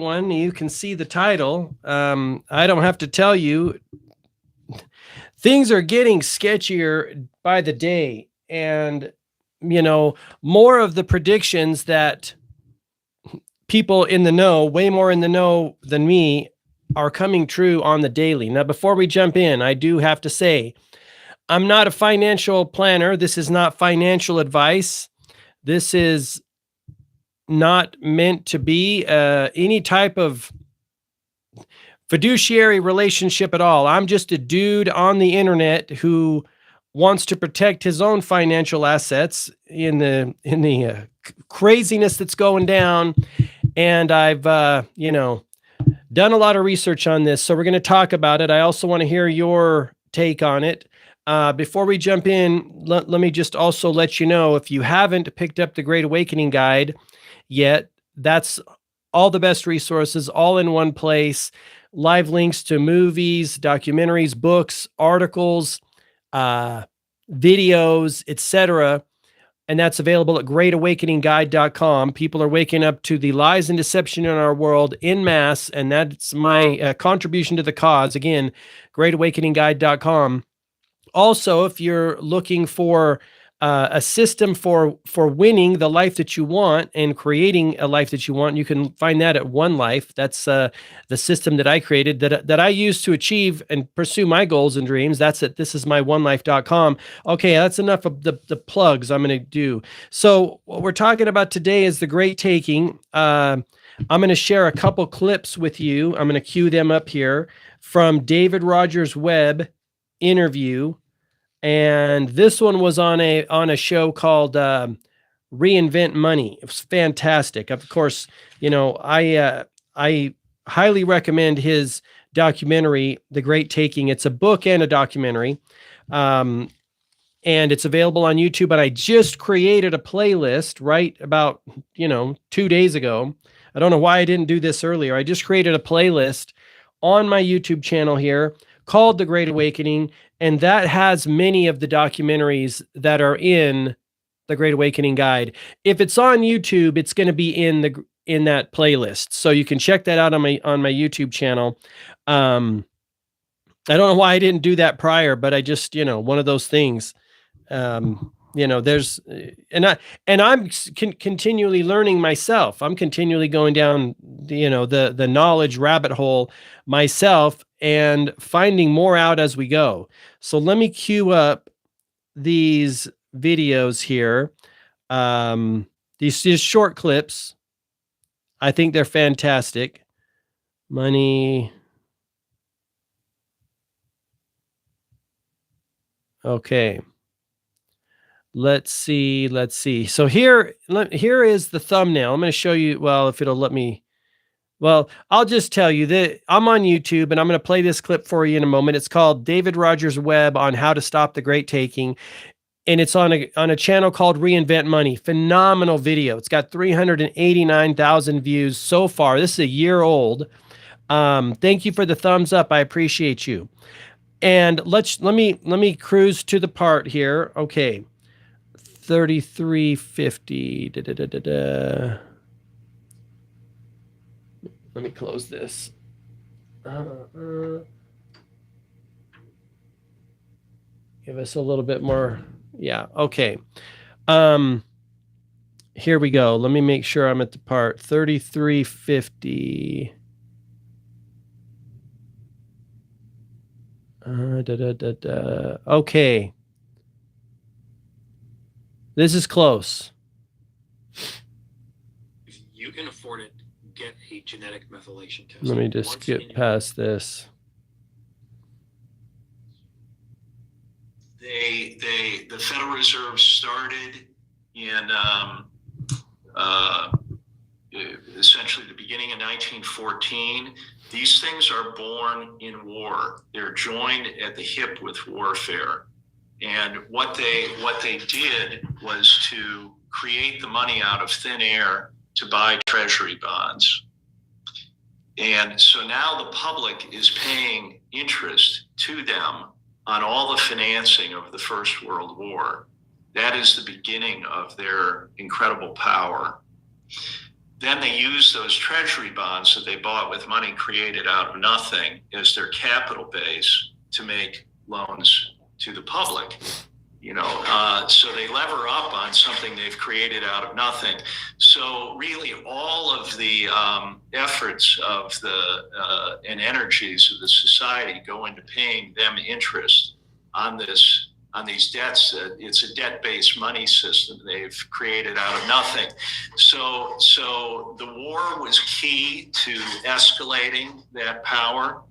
everyone. You can see the title. I don't have to tell you, things are getting sketchier by the day. And, more of the predictions that people in the know, way more in the know than me, are coming true on the daily. Now, before we jump in, I do have to say, I'm not a financial planner. This is not financial advice. This is not meant to be any type of fiduciary relationship at all. I'm just a dude on the internet who wants to protect his own financial assets in the craziness that's going down. And I've done a lot of research on this, so we're going to talk about it. I also want to hear your take on it. Before we jump in, let me just also let you know, if you haven't picked up the Great Awakening Guide yet, that's all the best resources all in one place. Live links to movies, documentaries, books, articles, videos, etc. And that's available at greatawakeningguide.com. People are waking up to the lies and deception in our world en masse, and that's my contribution to the cause. Again, greatawakeningguide.com. Also, if you're looking for a system for winning the life that you want and creating a life that you want, you can find that at One Life. That's the system that I created that I use to achieve and pursue my goals and dreams. That's it. This is my onelife.com. Okay, that's enough of the plugs I'm going to do. So what we're talking about today is the Great Taking. I'm going to share a couple clips with you. I'm going to cue them up here from David Rogers' Webb interview. And this one was on a show called Reinvent Money. It was fantastic. Of course, I highly recommend his documentary, The Great Taking. It's a book and a documentary, and it's available on YouTube. But I just created a playlist right about 2 days ago. I don't know why I didn't do this earlier. I just created a playlist on my YouTube channel here called The Great Awakening. And that has many of the documentaries that are in the Great Awakening Guide. If it's on YouTube, it's going to be in that playlist. So you can check that out on my YouTube channel. I don't know why I didn't do that prior, but I just, one of those things. There's I'm continually learning myself. I'm continually going down the knowledge rabbit hole myself and finding more out as we go. So let me queue up these videos here. These short clips. I think they're fantastic. Money. Okay. Let's see. So here is the thumbnail. I'm going to show you, well, if it'll let me. Well, I'll just tell you that I'm on YouTube, and I'm going to play this clip for you in a moment. It's called David Rogers' Webb on How to Stop the Great Taking, and it's on a channel called Reinvent Money. Phenomenal video. It's got 389,000 views so far. This is a year old. Thank you for the thumbs up. I appreciate you. And let me cruise to the part here. Okay. 3350. Let me close this. Give us a little bit more. Yeah. Okay. Here we go. Let me make sure I'm at the part 3350. Okay. This is close. If you can afford it, get a genetic methylation test. Let me just skip past this. The Federal Reserve started in essentially the beginning of 1914. These things are born in war. They're joined at the hip with warfare. And what they did was to create the money out of thin air to buy treasury bonds. And so now the public is paying interest to them on all the financing of the First World War. That is the beginning of their incredible power. then they use those treasury bonds that they bought with money created out of nothing as their capital base to make loans to the public. So they lever up on something they've created out of nothing. So really, all of the efforts of the and energies of the society go into paying them interest on these debts. It's a debt-based money system they've created out of nothing. So the war was key to escalating that power.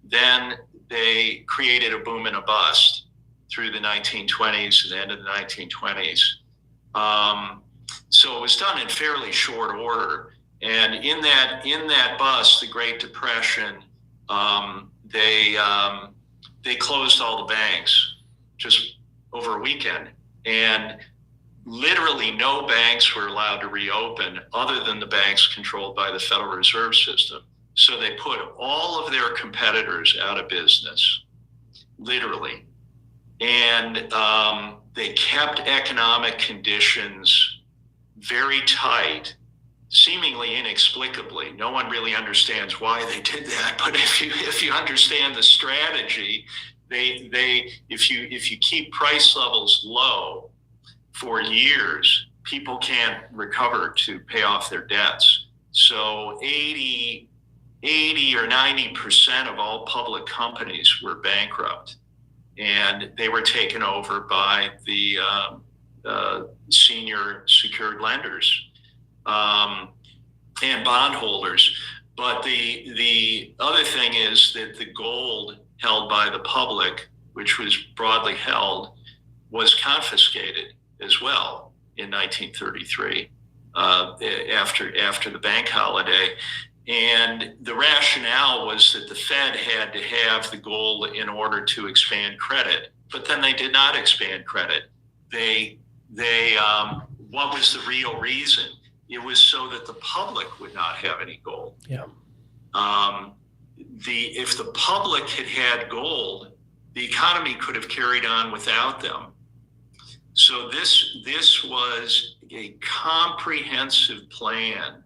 Then they created a boom and a bust through the 1920s and the end of the 1920s. So it was done in fairly short order. And in that bust, the Great Depression, they closed all the banks just over a weekend. And literally no banks were allowed to reopen other than the banks controlled by the Federal Reserve System. So they put all of their competitors out of business, literally. And they kept economic conditions very tight, seemingly inexplicably. No one really understands why they did that. But if you understand the strategy, if you keep price levels low for years, people can't recover to pay off their debts. So 80 or 90% of all public companies were bankrupt. And they were taken over by the senior secured lenders and bondholders. But the other thing is that the gold held by the public, which was broadly held, was confiscated as well in 1933 after the bank holiday. And the rationale was that the Fed had to have the gold in order to expand credit, but then they did not expand credit. What was the real reason? It was so that the public would not have any gold. Yeah. If the public had gold, the economy could have carried on without them. So this was a comprehensive plan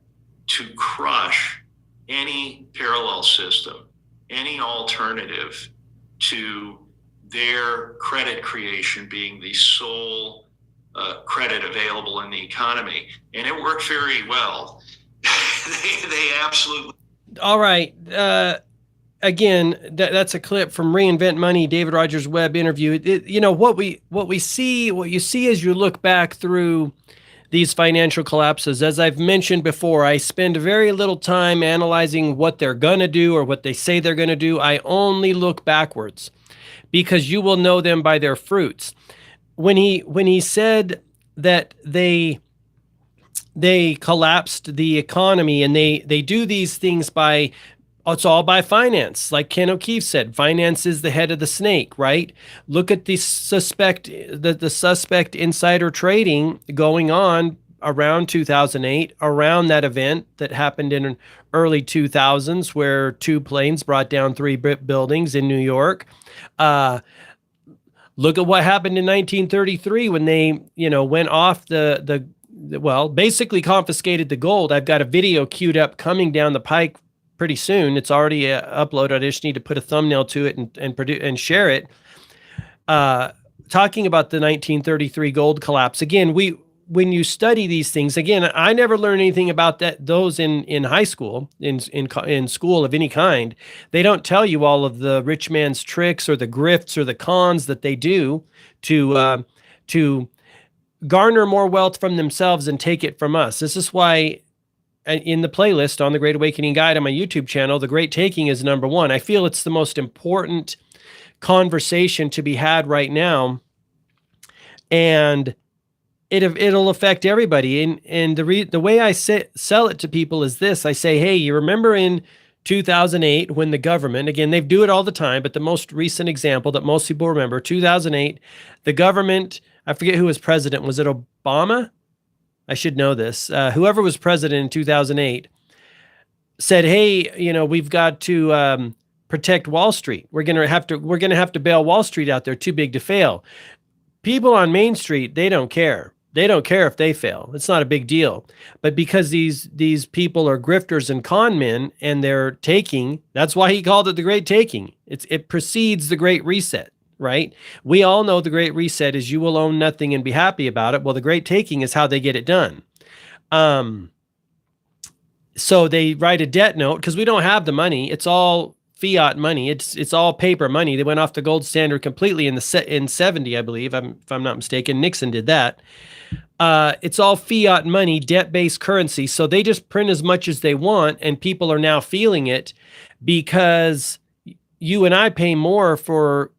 to crush any parallel system, any alternative to their credit creation being the sole credit available in the economy. And it worked very well. they absolutely. All right. Again, that's a clip from Reinvent Money, David Rogers Webb interview. What you see as you look back through these financial collapses, as I've mentioned before, I spend very little time analyzing what they're going to do or what they say they're going to do. I only look backwards because you will know them by their fruits. When he said that they collapsed the economy and they do these things by, it's all by finance. Like Ken O'Keefe said, finance is the head of the snake, right? Look at the suspect insider trading going on around 2008, around that event that happened in early 2000s where 2 planes brought down 3 buildings in New York. Look at what happened in 1933 when they, went off basically confiscated the gold. I've got a video queued up coming down the pike pretty soon. It's already uploaded. I just need to put a thumbnail to it and produce and share it. Talking about the 1933 gold collapse. Again, when you study these things, again, I never learned anything about those in high school, in school of any kind. They don't tell you all of the rich man's tricks or the grifts or the cons that they do to garner more wealth from themselves and take it from us. This is why in the playlist on the Great Awakening Guide on my YouTube channel, the Great Taking is number 1. I feel it's the most important conversation to be had right now, and it'll affect everybody. And the way I sell it to people is this: I say, hey, you remember in 2008 when the government, again, they do it all the time, but the most recent example that most people remember, 2008, the government, I forget who was president. Was it Obama? I should know this. Whoever was president in 2008 said, hey, we've got to protect Wall Street. We're going to have to bail Wall Street out. They're too big to fail. People on Main Street, they don't care. They don't care if they fail. It's not a big deal. But because these people are grifters and con men and they're taking, that's why he called it the Great Taking. It precedes the Great Reset, right? We all know the Great Reset is you will own nothing and be happy about it. Well, the Great Taking is how they get it done. So they write a debt note because we don't have the money. It's all fiat money. It's all paper money. They went off the gold standard completely in 70, I believe, if I'm not mistaken. Nixon did that. It's all fiat money, debt-based currency. So they just print as much as they want, and people are now feeling it because you and I pay more for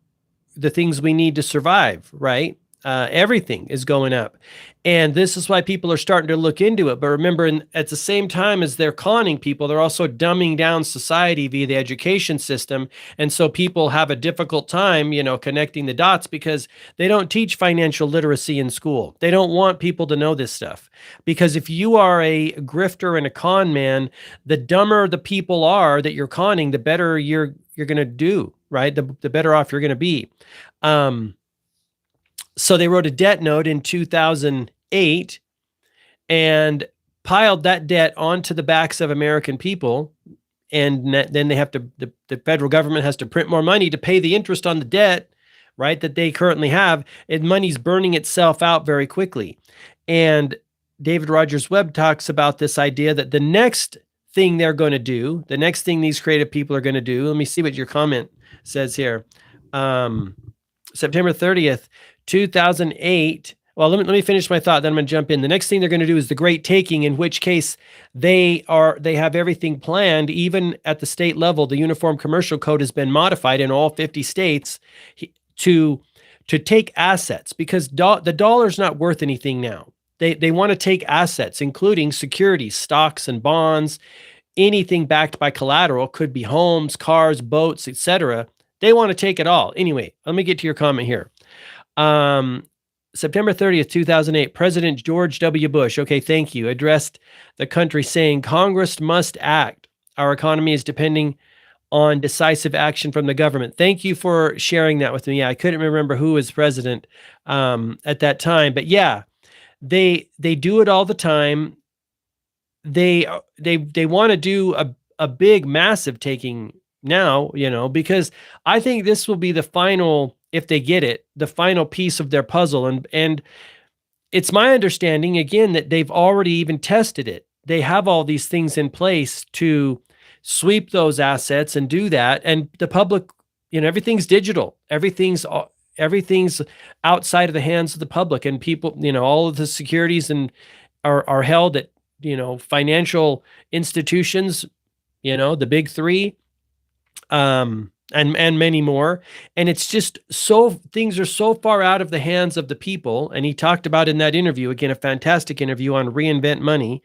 the things we need to survive, right? Everything is going up. And this is why people are starting to look into it. But remember, at the same time as they're conning people, they're also dumbing down society via the education system. And so people have a difficult time, connecting the dots because they don't teach financial literacy in school. They don't want people to know this stuff. Because if you are a grifter and a con man, the dumber the people are that you're conning, the better you're going to do, right? The better off you're going to be. So they wrote a debt note in 2008 and piled that debt onto the backs of American people. And then they have to, the federal government has to print more money to pay the interest on the debt, right, that they currently have. And money's burning itself out very quickly. And David Rogers Webb talks about this idea that the next thing they're going to do, the next thing these creative people are going to do, let me see what your comment says here. September 30th, 2008. Well, let me finish my thought, then I'm going to jump in. The next thing they're going to do is the Great Taking, in which case they have everything planned. Even at the state level, the Uniform Commercial Code has been modified in all 50 states to take assets, because the dollar's not worth anything now. They want to take assets, including securities, stocks and bonds, anything backed by collateral, could be homes, cars, boats, etc. They want to take it all. Anyway, let me get to your comment here. September 30th, 2008, President George W. Bush, okay, thank you, addressed the country saying, Congress must act. Our economy is depending on decisive action from the government. Thank you for sharing that with me. Yeah, I couldn't remember who was president at that time, but yeah, they do it all the time. They want to do a big, massive taking now, because I think this will be the final, if they get it, the final piece of their puzzle. And it's my understanding, again, that they've already even tested it. They have all these things in place to sweep those assets and do that. And the public, everything's digital. Everything's outside of the hands of the public, and people, all of the securities and are held at, financial institutions, the big three, and many more. And it's just things are so far out of the hands of the people. And he talked about in that interview, again, a fantastic interview on Reinvent Money.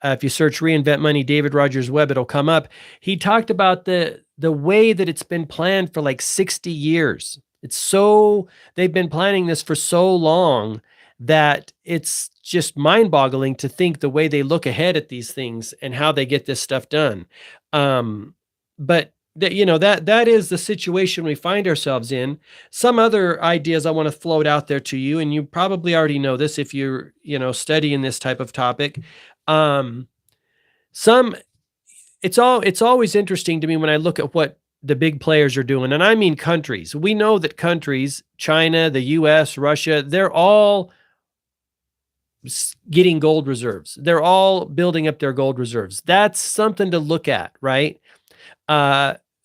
If you search Reinvent Money, David Rogers Webb, it'll come up. He talked about the way that it's been planned for like 60 years. They've been planning this for so long that it's just mind-boggling to think the way they look ahead at these things and how they get this stuff done. But that is the situation we find ourselves in. Some other ideas I want to float out there to you, and you probably already know this if you're, studying this type of topic. It's always interesting to me when I look at what the big players are doing, and I mean countries. We know that countries, China, the US, Russia, they're all getting gold reserves. They're all building up their gold reserves. That's something to look at, right?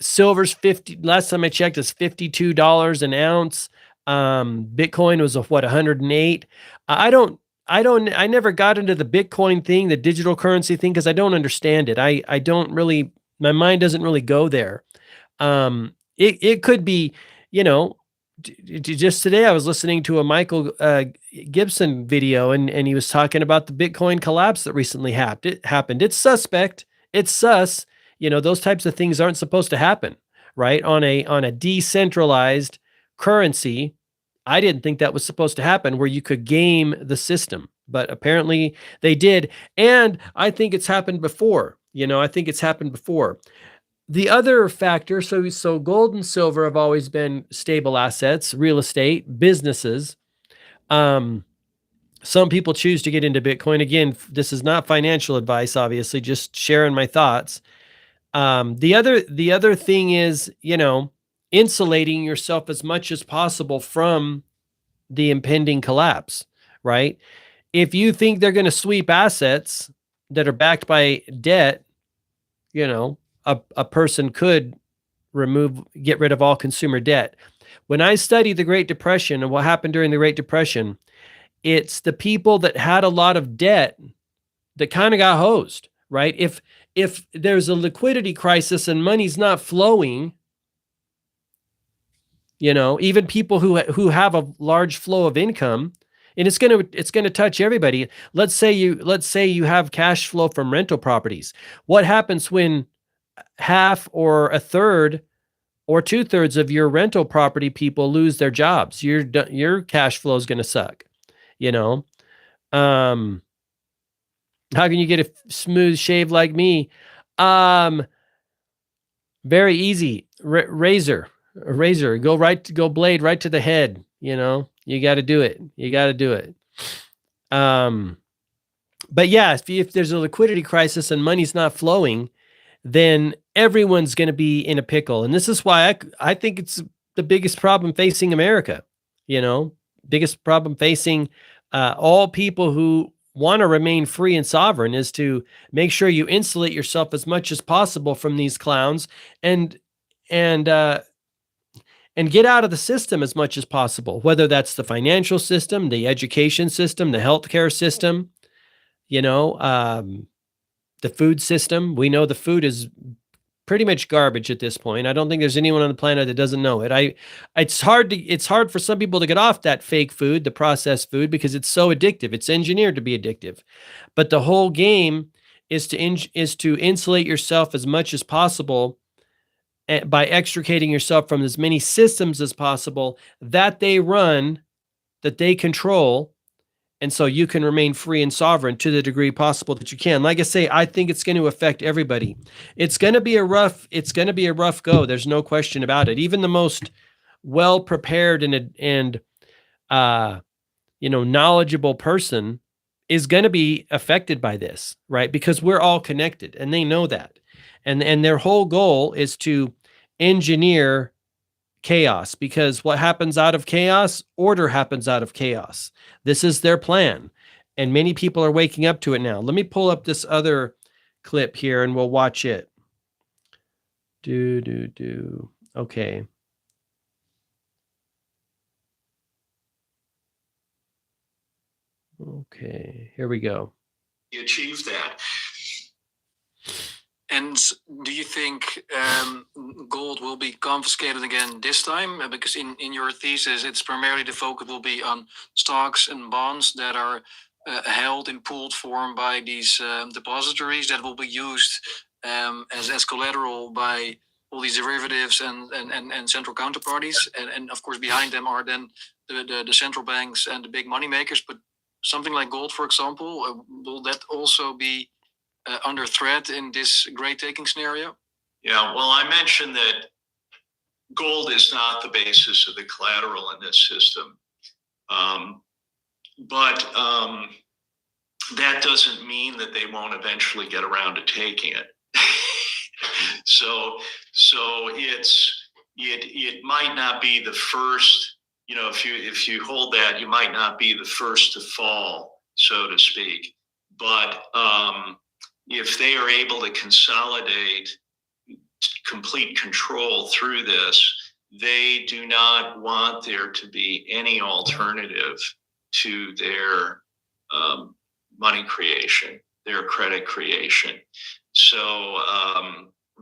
Silver's last time I checked, is $52 an ounce. Bitcoin was 108. I never got into the Bitcoin thing, the digital currency thing, because I don't understand it. I don't really, my mind doesn't really go there. It could be, just today I was listening to a Michael Gibson video, and he was talking about the Bitcoin collapse that recently happened. It's suspect. It's sus. Those types of things aren't supposed to happen, right? On a decentralized currency. I didn't think that was supposed to happen, where you could game the system, but apparently they did. And I think it's happened before. I think it's happened before. The other factor, so gold and silver have always been stable assets, real estate, businesses. some people choose to get into Bitcoin. Again, this is not financial advice, obviously, just sharing my thoughts. The other thing is, insulating yourself as much as possible from the impending collapse, right? If you think they're going to sweep assets that are backed by debt, a person could get rid of all consumer debt. When I study the Great Depression and what happened during the Great Depression, it's the people that had a lot of debt that kind of got hosed, right? If there's a liquidity crisis and money's not flowing, even people who have a large flow of income, and it's going to touch everybody. Let's say you have cash flow from rental properties. What happens when half or a third or 2/3 of your rental property people lose their jobs? Your cash flow is going to suck. How can you get a smooth shave like me? Very easy. Razor, go blade right to the head. You got to do it. But yeah, if there's a liquidity crisis and money's not flowing, then everyone's going to be in a pickle. And this is why I think it's the biggest problem facing America, biggest problem facing all people who want to remain free and sovereign, is to make sure you insulate yourself as much as possible from these clowns and get out of the system as much as possible, whether that's the financial system, the education system, the healthcare system, the food system. We know the food is pretty much garbage at this point. I don't think there's anyone on the planet that doesn't know it. It's hard for some people to get off that fake food, the processed food, because it's so addictive. It's engineered to be addictive. But the whole game is to insulate yourself as much as possible by extricating yourself from as many systems as possible that they run, that they control. And so you can remain free and sovereign to the degree possible that you can. Like I say, I think it's going to affect everybody. It's going to be a rough go. There's no question about it. Even the most well-prepared and knowledgeable person is going to be affected by this, right? Because we're all connected, and they know that. And their whole goal is to engineer chaos, because what happens out of chaos, order happens out of chaos. This is their plan, and many people are waking up to it now. Let me pull up this other clip here and we'll watch it. Okay. Okay, here we go. You achieve that. And do you think gold will be confiscated again this time? Because in your thesis, it's primarily the focus will be on stocks and bonds that are held in pooled form by these depositories that will be used as collateral by all these derivatives and central counterparties. And of course, behind them are then the central banks and the big money makers. But something like gold, for example, will that also be under threat in this great taking scenario? Yeah, well, I mentioned that gold is not the basis of the collateral in this system. But that doesn't mean that they won't eventually get around to taking it. So it might not be the first, if you hold that, you might not be the first to fall, so to speak. But if they are able to consolidate complete control through this, they do not want there to be any alternative to their money creation, their credit creation. So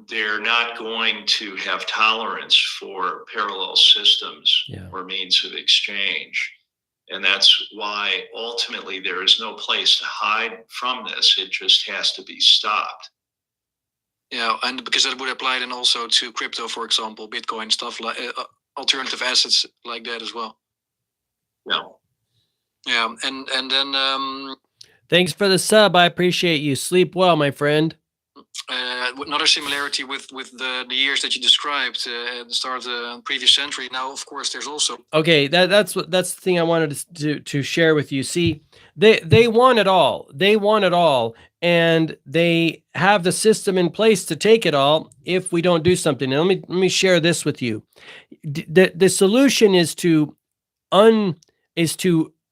they're not going to have tolerance for parallel systems or means of exchange. And that's why ultimately there is no place to hide from this. It just has to be stopped. Yeah, and because that would apply then also to crypto, for example, Bitcoin, stuff like alternative assets like that as well. Yeah. Yeah, and then thanks for the sub. I appreciate you. Sleep well, my friend. another similarity with the years that you described at the start of the previous century. Now, of course, there's also Okay, that's the thing I wanted to share with you. See, they want it all. They want it all, and they have the system in place to take it all if we don't do something. Now, let me share this with you. The solution is to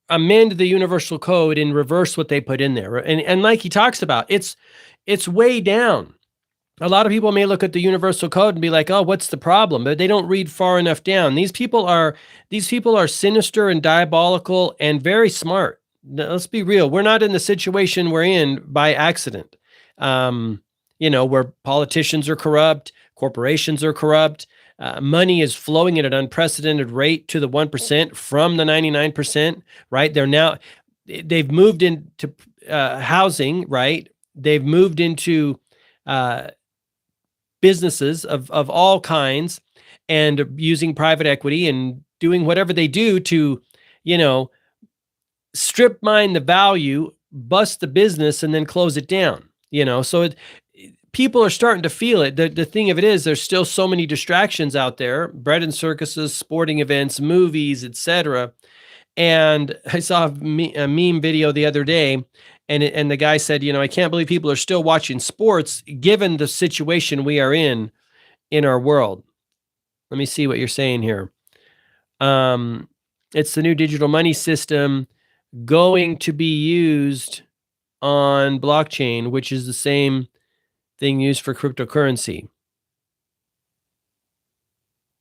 amend the universal code and reverse what they put in there. And like he talks about, it's way down. A lot of people may look at the universal code and be like, "Oh, what's the problem?" But they don't read far enough down. These people are sinister and diabolical and very smart. Now, let's be real. We're not in the situation we're in by accident. Where politicians are corrupt, corporations are corrupt, money is flowing at an unprecedented rate to the 1% from the 99%, right? They've moved into housing, right? They've moved into businesses of all kinds and using private equity and doing whatever they do to, strip mine the value, bust the business, and then close it down. So people are starting to feel it. The thing of it is, there's still so many distractions out there: bread and circuses, sporting events, movies, etc. And I saw a meme video the other day, and the guy said, I can't believe people are still watching sports given the situation we are in our world. Let me see what you're saying here. It's the new digital money system going to be used on blockchain, which is the same thing used for cryptocurrency.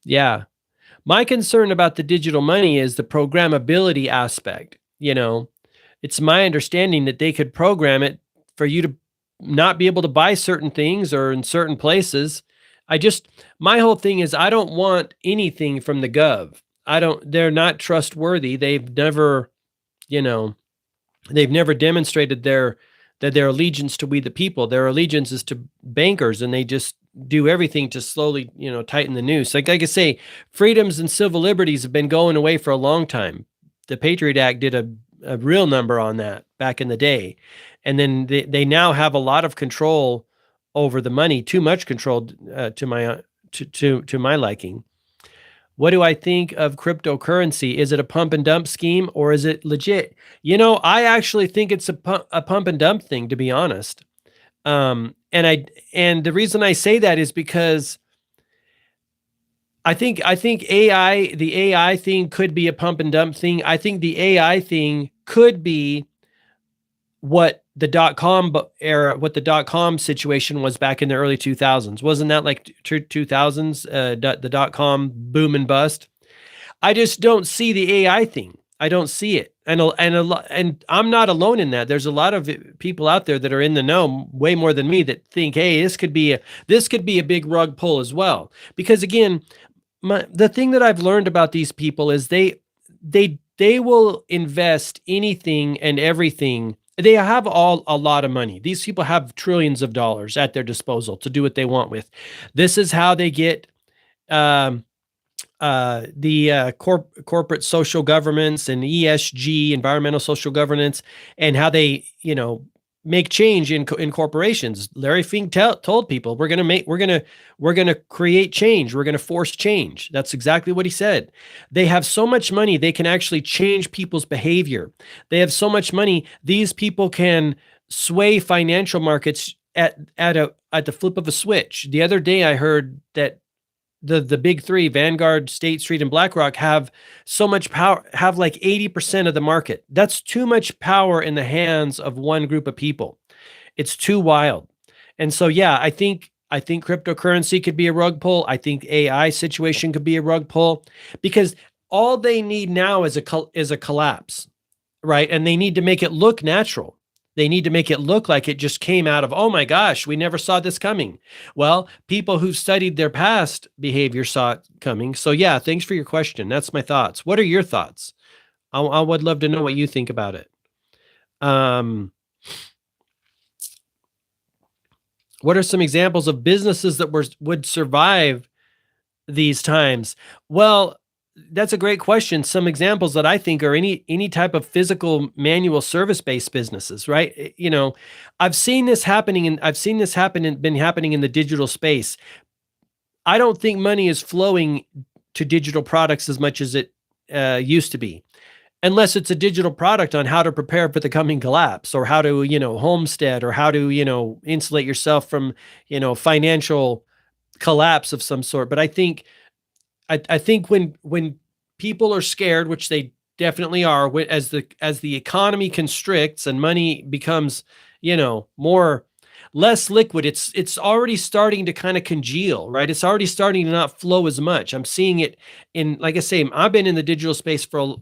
Yeah. My concern about the digital money is the programmability aspect. It's my understanding that they could program it for you to not be able to buy certain things or in certain places. My whole thing is, I don't want anything from the gov. They're not trustworthy. They've never demonstrated their allegiance to we the people. Their allegiance is to bankers, and they just do everything to slowly, tighten the noose. Like I say, freedoms and civil liberties have been going away for a long time. The Patriot Act did a real number on that back in the day. And then they now have a lot of control over the money, too much control to my liking. What do I think of cryptocurrency? Is it a pump and dump scheme, or is it legit? I actually think it's a pump and dump thing, to be honest. And the reason I say that is because I think the AI thing could be a pump and dump thing. I think the AI thing could be what the .com situation was back in the early 2000s. Wasn't that like 2000s, the .com boom and bust? I just don't see the AI thing. I don't see it. And I'm not alone in that. There's a lot of people out there that are in the know way more than me that think, hey, this could be a big rug pull as well. Because again, the thing that I've learned about these people is they will invest anything and everything. They have a lot of money. These people have trillions of dollars at their disposal to do what they want with. This is how they get corporate social governance and ESG, environmental social governance, and how they, make change in corporations. Larry Fink told people, we're going to create change. We're going to force change. That's exactly what he said. They have so much money, they can actually change people's behavior. They have so much money, these people can sway financial markets at the flip of a switch. The other day I heard that the big three, Vanguard, State Street, and BlackRock, have so much power, have like 80% of the market. That's too much power in the hands of one group of people. It's too wild. And so, yeah, I think cryptocurrency could be a rug pull. I think AI situation could be a rug pull, because all they need now is a collapse, right? And they need to make it look natural. They need to make it look like it just came out of, oh my gosh, we never saw this coming. Well, people who've studied their past behavior saw it coming. So yeah, thanks for your question. That's my thoughts. What are your thoughts? I would love to know what you think about it. What are some examples of businesses that would survive these times? Well, that's a great question. Some examples that I think are any type of physical manual service-based businesses, right? You know, I've seen this happening and I've seen this been happening in the digital space. I don't think money is flowing to digital products as much as it used to be, unless it's a digital product on how to prepare for the coming collapse, or how to, homestead, or how to, insulate yourself from, financial collapse of some sort. But I think when people are scared, which they definitely are, as the economy constricts and money becomes, more less liquid, it's already starting to kind of congeal, right? It's already starting to not flow as much. I'm seeing it in, like I say, I've been in the digital space for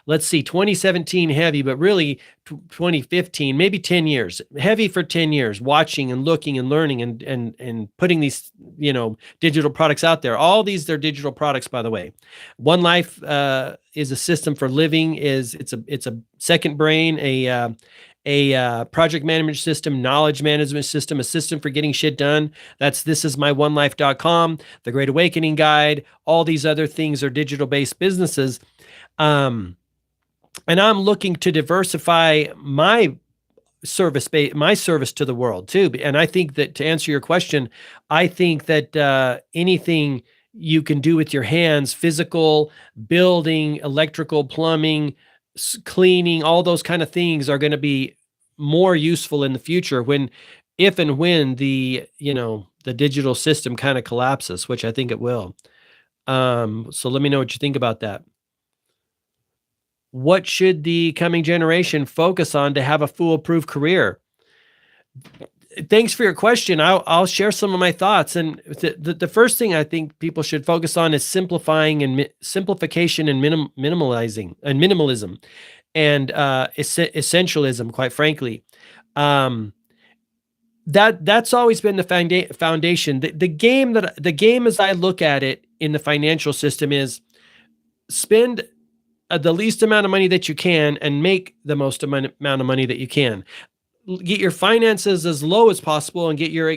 let's see, 2017 heavy, but really 2015, maybe 10 years, heavy for 10 years, watching and looking and learning and putting these, digital products out there. All these, they're digital products, by the way. One Life is a system for living, it's a second brain, a project management system, knowledge management system, a system for getting shit done. That's thisismyonelife.com, the Great Awakening Guide. All these other things are digital-based businesses. And I'm looking to diversify my service to the world too. And I think that, to answer your question, I think that anything you can do with your hands, physical, building, electrical, plumbing, cleaning, all those kind of things are going to be more useful in the future if and when the digital system kind of collapses, which I think it will. So let me know what you think about that. What should the coming generation focus on to have a foolproof career? Thanks for your question. I'll share some of my thoughts. And the first thing I think people should focus on is simplification and minimalism and essentialism, quite frankly. That's always been the foundation. The game as I look at it in the financial system is spend the least amount of money that you can and make the most amount of money that you can. Get your finances as low as possible and get your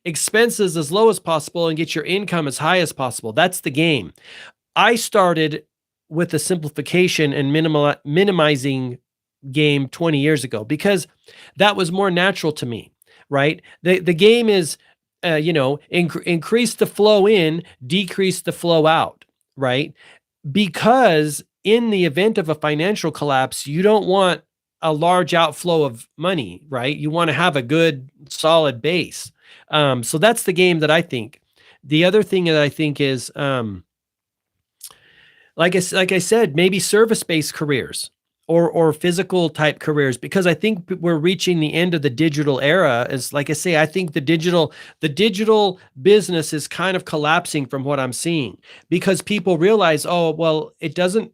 expenses as low as possible and get your income as high as possible. That's the game. I started with the simplification and minimizing game 20 years ago because that was more natural to me, right? The game is, increase the flow in, decrease the flow out, right? Because in the event of a financial collapse, you don't want a large outflow of money, right? You want to have a good, solid base. So that's the game that I think. The other thing that I think is, like I said, maybe service-based careers or physical type careers, because I think we're reaching the end of the digital era. As like I say, I think the digital business is kind of collapsing from what I'm seeing, because people realize, oh, well, it doesn't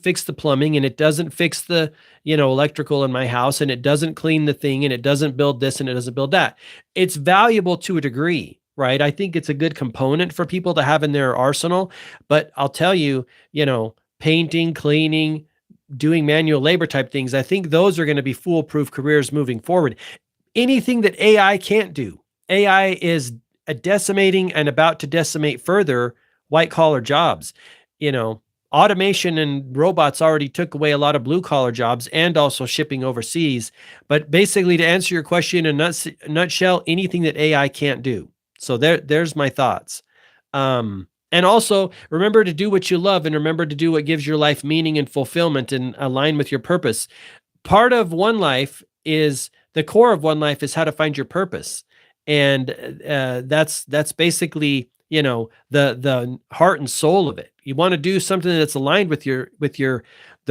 fix the plumbing, and it doesn't fix the, electrical in my house, and it doesn't clean the thing, and it doesn't build this, and it doesn't build that. It's valuable to a degree, right? I think it's a good component for people to have in their arsenal, but I'll tell you, painting, cleaning, doing manual labor type things, I think those are going to be foolproof careers moving forward. Anything that AI can't do. AI is decimating and about to decimate further white collar jobs. Automation and robots already took away a lot of blue collar jobs and also shipping overseas. But basically, to answer your question in a nutshell, anything that AI can't do. So there's my thoughts. And also remember to do what you love, and remember to do what gives your life meaning and fulfillment and align with your purpose. Part of One Life is the core of One Life is how to find your purpose. And that's basically, the heart and soul of it. You want to do something that's aligned with the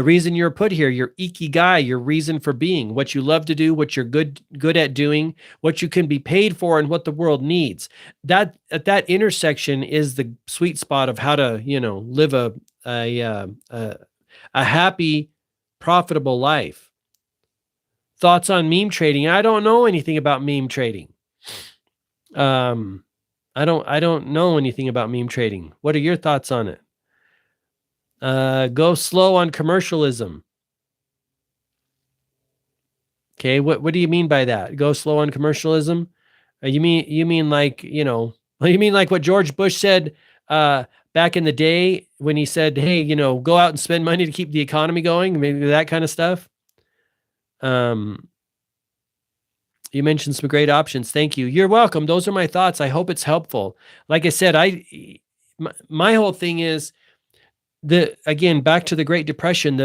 reason you're put here, your ikigai, your reason for being, what you love to do, what you're good at doing, what you can be paid for, and what the world needs. That at that intersection is the sweet spot of how to, live a happy, profitable life. Thoughts on meme trading? I don't know anything about meme trading. I don't know anything about meme trading. What are your thoughts on it? Go slow on commercialism. Okay, what do you mean by that? Go slow on commercialism? You mean like, you mean like what George Bush said back in the day when he said, hey, go out and spend money to keep the economy going, maybe that kind of stuff. You mentioned some great options. Thank you. You're welcome. Those are my thoughts. I hope it's helpful. Like I said, my whole thing is again, back to the Great Depression,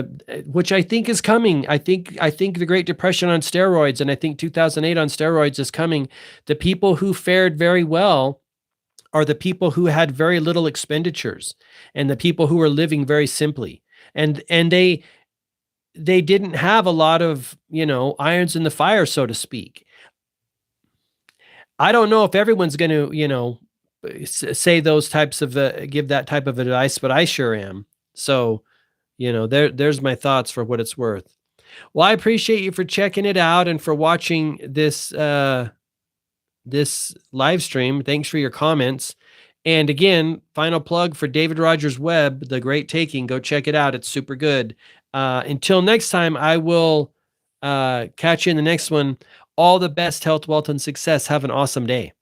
which I think is coming. I think the Great Depression on steroids, and I think 2008 on steroids is coming. The people who fared very well are the people who had very little expenditures, and the people who were living very simply. And they didn't have a lot of, irons in the fire, so to speak. I don't know if everyone's going to, say those types of, give that type of advice, but I sure am. So, there's my thoughts for what it's worth. Well, I appreciate you for checking it out and for watching this, this live stream. Thanks for your comments. And again, final plug for David Rogers Webb, The Great Taking. Go check it out. It's super good. Until next time, I will catch you in the next one. All the best, health, wealth, and success. Have an awesome day.